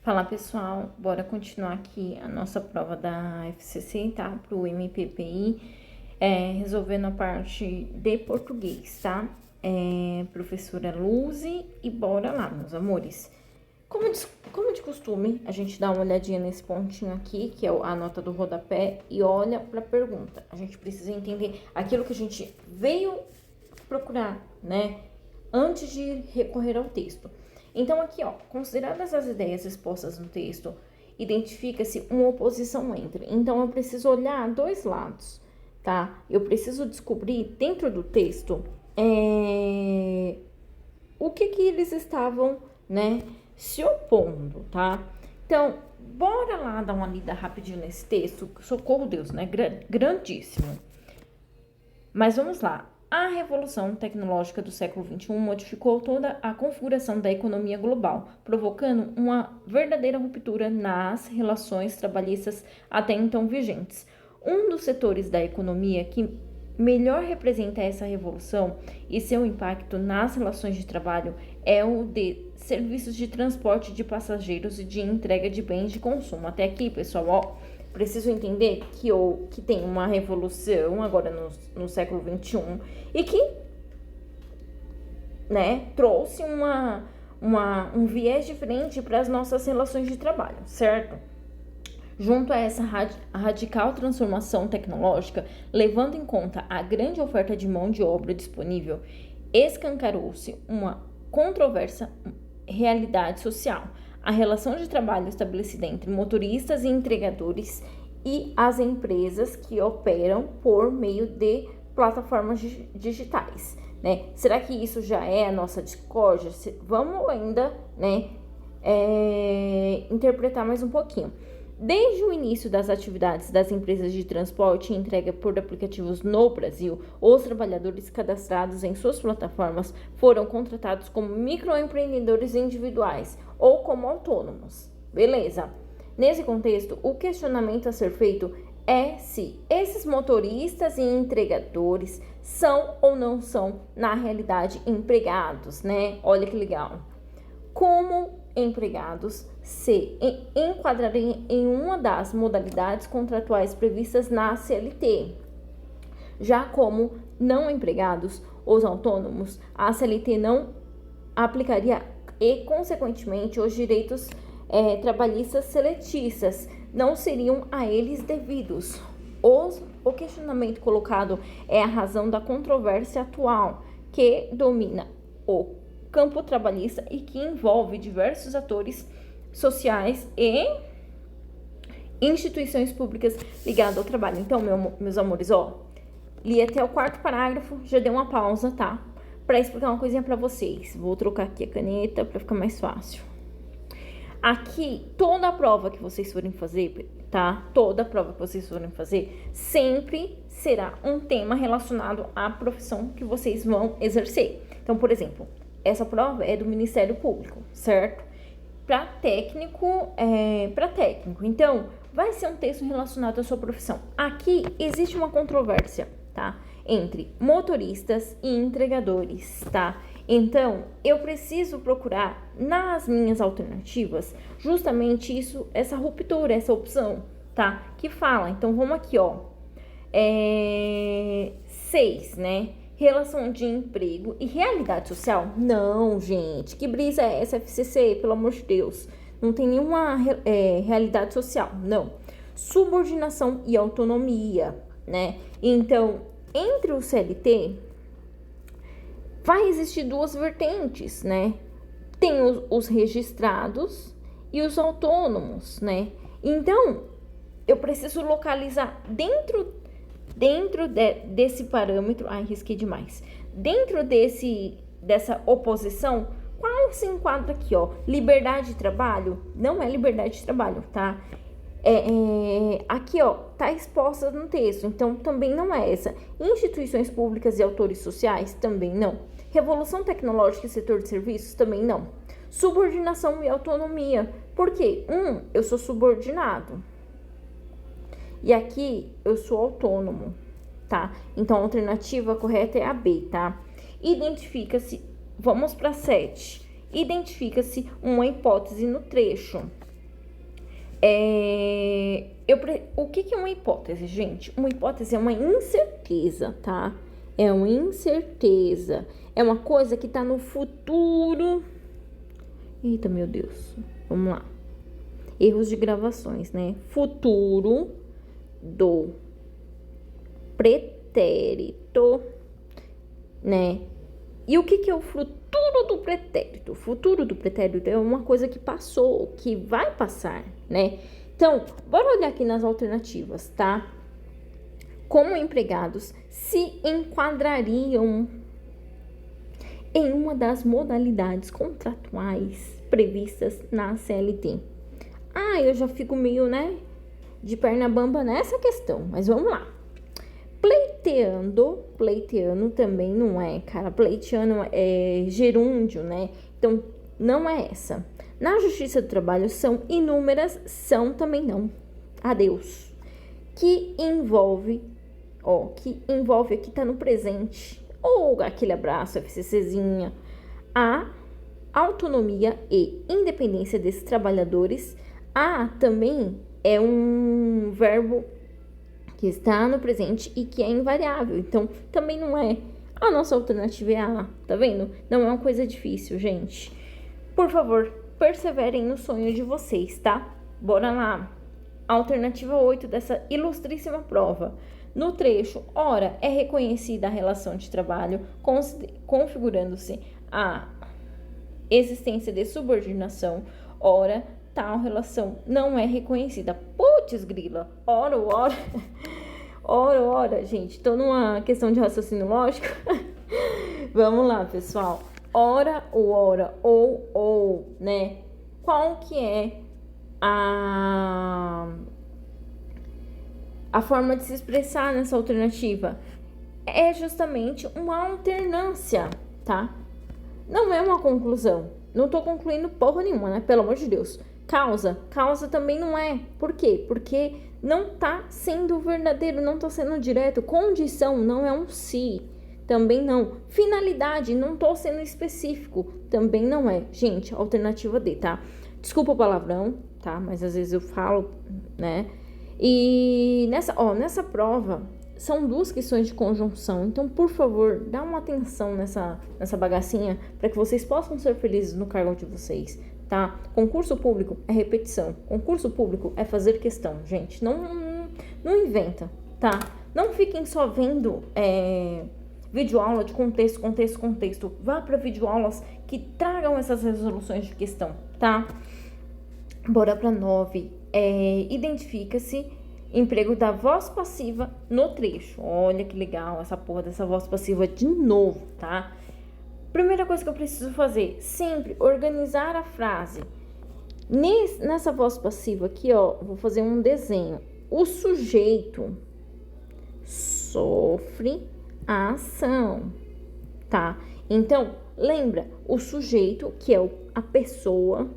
Fala pessoal, bora continuar aqui a nossa prova da FCC, tá? Pro MPPI, resolvendo a parte de português, tá? Professora Luzi, e bora lá, meus amores. Como de costume, a gente dá uma olhadinha nesse pontinho aqui, que é a nota do rodapé, e olha para a pergunta. A gente precisa entender aquilo que a gente veio procurar, né? Antes de recorrer ao texto. Então, aqui, ó, consideradas as ideias expostas no texto, identifica-se uma oposição entre. Então, eu preciso olhar dois lados, tá? Eu preciso descobrir dentro do texto o que eles estavam, né, se opondo, tá? Então, bora lá dar uma lida rapidinho nesse texto. Socorro Deus, né? Grandíssimo. Mas vamos lá. A revolução tecnológica do século XXI modificou toda a configuração da economia global, provocando uma verdadeira ruptura nas relações trabalhistas até então vigentes. Um dos setores da economia que melhor representa essa revolução e seu impacto nas relações de trabalho é o de serviços de transporte de passageiros e de entrega de bens de consumo. Até aqui, pessoal, ó, preciso entender que tem uma revolução agora no século XXI e que, né, trouxe um viés diferente para as nossas relações de trabalho, certo? Junto a essa radical transformação tecnológica, levando em conta a grande oferta de mão de obra disponível, escancarou-se uma controversa realidade social. A relação de trabalho estabelecida entre motoristas e entregadores e as empresas que operam por meio de plataformas digitais, né? Será que isso já é a nossa discórdia? Vamos ainda, né, interpretar mais um pouquinho. Desde o início das atividades das empresas de transporte e entrega por aplicativos no Brasil, os trabalhadores cadastrados em suas plataformas foram contratados como microempreendedores individuais ou como autônomos. Beleza? Nesse contexto, o questionamento a ser feito é se esses motoristas e entregadores são ou não são, na realidade, empregados, né? Olha que legal. Como empregados se enquadrarem em uma das modalidades contratuais previstas na CLT. Já como não empregados, os autônomos, a CLT não aplicaria e, consequentemente, os direitos trabalhistas seletistas não seriam a eles devidos. O questionamento colocado é a razão da controvérsia atual que domina o campo trabalhista e que envolve diversos atores sociais e instituições públicas ligadas ao trabalho. Então, meus amores, ó, li até o quarto parágrafo, já dei uma pausa, tá? Para explicar uma coisinha para vocês. Vou trocar aqui a caneta para ficar mais fácil. Aqui, toda a prova que vocês forem fazer, tá? Toda a prova que vocês forem fazer, sempre será um tema relacionado à profissão que vocês vão exercer. Então, por exemplo, essa prova é do Ministério Público, certo? Para técnico. Então, vai ser um texto relacionado à sua profissão. Aqui existe uma controvérsia, tá? Entre motoristas e entregadores, tá? Então, eu preciso procurar nas minhas alternativas justamente isso, essa ruptura, essa opção, tá? Que fala. Então, vamos aqui, ó. 6, né? Relação de emprego e realidade social? Não, gente. Que brisa é essa, FCC? Pelo amor de Deus. Não tem nenhuma realidade social. Não. Subordinação e autonomia, né? Então, entre o CLT, vai existir duas vertentes, né? Tem os registrados e os autônomos, né? Então, eu preciso localizar dentro desse parâmetro, risquei demais, dentro dessa oposição, qual se enquadra aqui, ó? Liberdade de trabalho? Não é liberdade de trabalho, tá? Aqui, ó, tá exposta no texto, então também não é essa. Instituições públicas e autores sociais? Também não. Revolução tecnológica e setor de serviços? Também não. Subordinação e autonomia? Por quê? Eu sou subordinado. E aqui eu sou autônomo, tá? Então a alternativa correta é a B, tá? Identifica-se, vamos para 7. Identifica-se uma hipótese no trecho. O que é uma hipótese, gente? Uma hipótese é uma incerteza, tá? É uma incerteza. É uma coisa que tá no futuro. Eita, meu Deus. Vamos lá. Erros de gravações, né? Futuro do pretérito, né? E o que é o futuro do pretérito? O futuro do pretérito é uma coisa que passou, que vai passar, né? Então, bora olhar aqui nas alternativas, tá? Como empregados se enquadrariam em uma das modalidades contratuais previstas na CLT. Eu já fico meio, né, de perna bamba nessa questão, mas vamos lá. Pleiteando também não é, cara. Pleiteando é gerúndio, né? Então, não é essa. Na Justiça do Trabalho são inúmeras, são também não. Adeus. Que envolve aqui tá no presente. Ou aquele abraço, FCCzinha. A autonomia e independência desses trabalhadores. Também é um verbo que está no presente e que é invariável. Então, também não é. A nossa alternativa é A, tá vendo? Não é uma coisa difícil, gente. Por favor, perseverem no sonho de vocês, tá? Bora lá. Alternativa 8 dessa ilustríssima prova. No trecho, ora, é reconhecida a relação de trabalho, configurando-se a existência de subordinação, ora, tal relação não é reconhecida. Putz, grila, ora, gente, tô numa questão de raciocínio lógico. Vamos lá, pessoal. Ora, ou, né? Qual que é a forma de se expressar nessa alternativa? É justamente uma alternância, tá? Não é uma conclusão. Não tô concluindo porra nenhuma, né? Pelo amor de Deus. Causa também não é. Por quê? Porque não tá sendo verdadeiro, não tá sendo direto. Condição não é um se, também não. Finalidade, não tô sendo específico, também não é. Gente, alternativa D, tá? Desculpa o palavrão, tá? Mas às vezes eu falo, né? E nessa prova são 2 questões de conjunção. Então, por favor, dá uma atenção nessa bagacinha para que vocês possam ser felizes no cargo de vocês, tá? Concurso público é repetição. Concurso público é fazer questão, gente. Não inventa, tá? Não fiquem só vendo videoaula de contexto. Vá para videoaulas que tragam essas resoluções de questão, tá? Bora para 9. Identifica-se emprego da voz passiva no trecho. Olha que legal essa porra dessa voz passiva de novo, tá? Primeira coisa que eu preciso fazer, sempre organizar a frase. Nessa voz passiva aqui, ó, vou fazer um desenho. O sujeito sofre a ação, tá? Então, lembra, o sujeito, que é a pessoa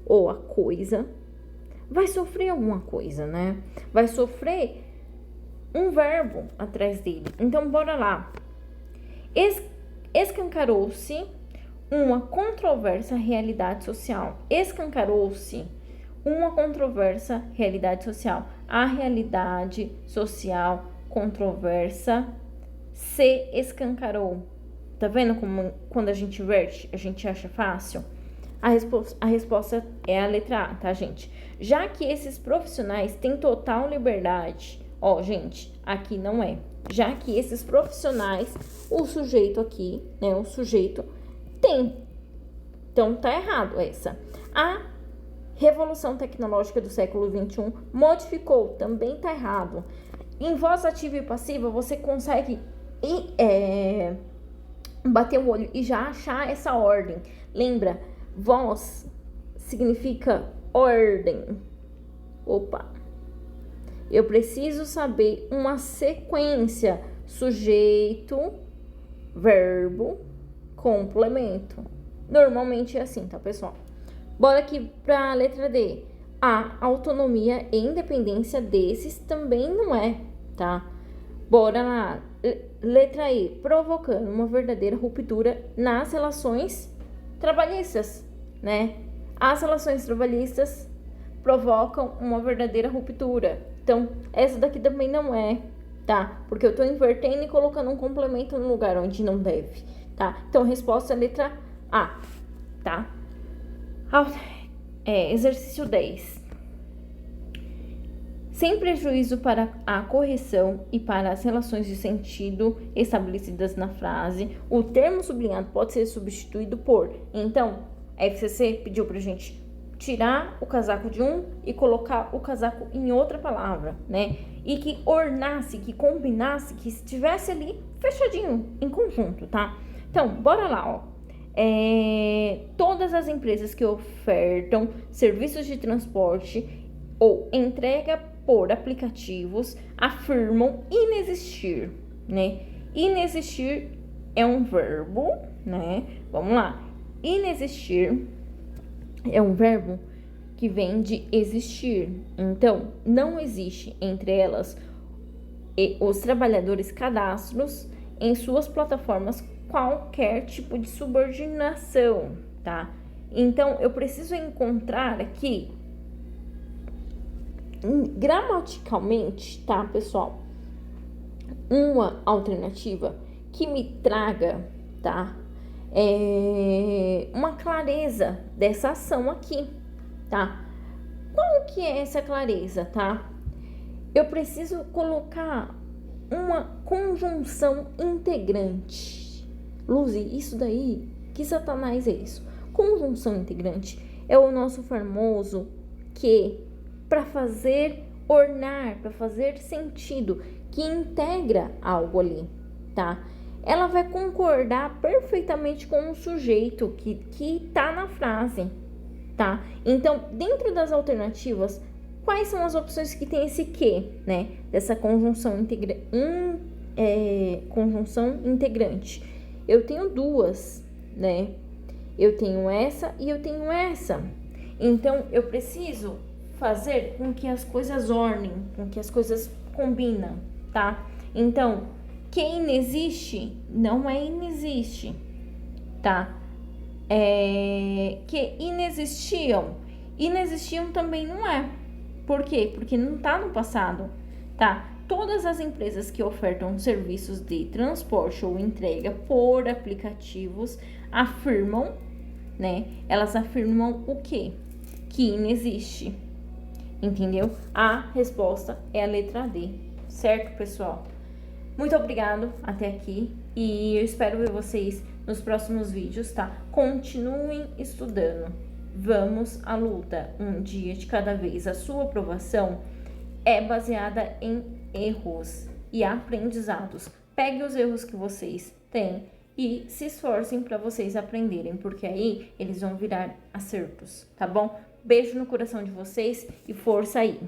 ou a coisa, vai sofrer alguma coisa, né? Vai sofrer um verbo atrás dele. Então, bora lá. Escancarou-se uma controversa realidade social. Escancarou-se uma controversa realidade social. A realidade social controversa se escancarou. Tá vendo como quando a gente inverte, a gente acha fácil? A resposta é a letra A, tá, gente? Já que esses profissionais têm total liberdade, ó, gente, aqui não é. Já que esses profissionais, o sujeito aqui, né, o sujeito tem. Então, tá errado essa. A revolução tecnológica do século XXI modificou, também tá errado. Em voz ativa e passiva, você consegue bater o olho e já achar essa ordem. Lembra? Voz significa ordem. Opa! Eu preciso saber uma sequência: sujeito, verbo, complemento. Normalmente é assim, tá, pessoal? Bora aqui pra letra D. A autonomia e independência desses também não é, tá? Bora lá. Letra E. Provocando uma verdadeira ruptura nas relações trabalhistas, né? As relações trabalhistas provocam uma verdadeira ruptura. Então, essa daqui também não é, tá? Porque eu tô invertendo e colocando um complemento no lugar onde não deve, tá? Então, a resposta é a letra A, tá? Exercício 10. Sem prejuízo para a correção e para as relações de sentido estabelecidas na frase, o termo sublinhado pode ser substituído por. Então, a FCC pediu pra gente tirar o casaco de um e colocar o casaco em outra palavra, né? E que ornasse, que combinasse, que estivesse ali fechadinho, em conjunto, tá? Então, bora lá, ó. Todas as empresas que ofertam serviços de transporte ou entrega por aplicativos afirmam inexistir, né? Inexistir é um verbo, né? Vamos lá. Inexistir é um verbo que vem de existir. Então, não existe entre elas e os trabalhadores cadastros em suas plataformas qualquer tipo de subordinação, tá? Então, eu preciso encontrar aqui gramaticalmente, tá, pessoal? Uma alternativa que me traga, tá? Uma clareza dessa ação aqui, tá? Qual que é essa clareza, tá? Eu preciso colocar uma conjunção integrante. Luzi, isso daí, que satanás é isso? Conjunção integrante é o nosso famoso que, para fazer ornar, para fazer sentido, que integra algo ali, tá? Ela vai concordar perfeitamente com o sujeito que tá na frase, tá? Então, dentro das alternativas, quais são as opções que tem esse que, né? Dessa conjunção conjunção integrante. Eu tenho duas, né? Eu tenho essa e eu tenho essa. Então, eu preciso fazer com que as coisas ornem, com que as coisas combinam, tá? Então, que inexiste não é inexiste, tá? Que inexistiam também não é. Por quê? Porque não tá no passado, tá? Todas as empresas que ofertam serviços de transporte ou entrega por aplicativos afirmam, né? Elas afirmam o quê? Que inexiste. Entendeu? A resposta é a letra D, certo, pessoal? Muito obrigado até aqui e eu espero ver vocês nos próximos vídeos, tá? Continuem estudando. Vamos à luta, um dia de cada vez. A sua aprovação é baseada em erros e aprendizados. Pegue os erros que vocês têm e se esforcem para vocês aprenderem, porque aí eles vão virar acertos, tá bom? Beijo no coração de vocês e força aí!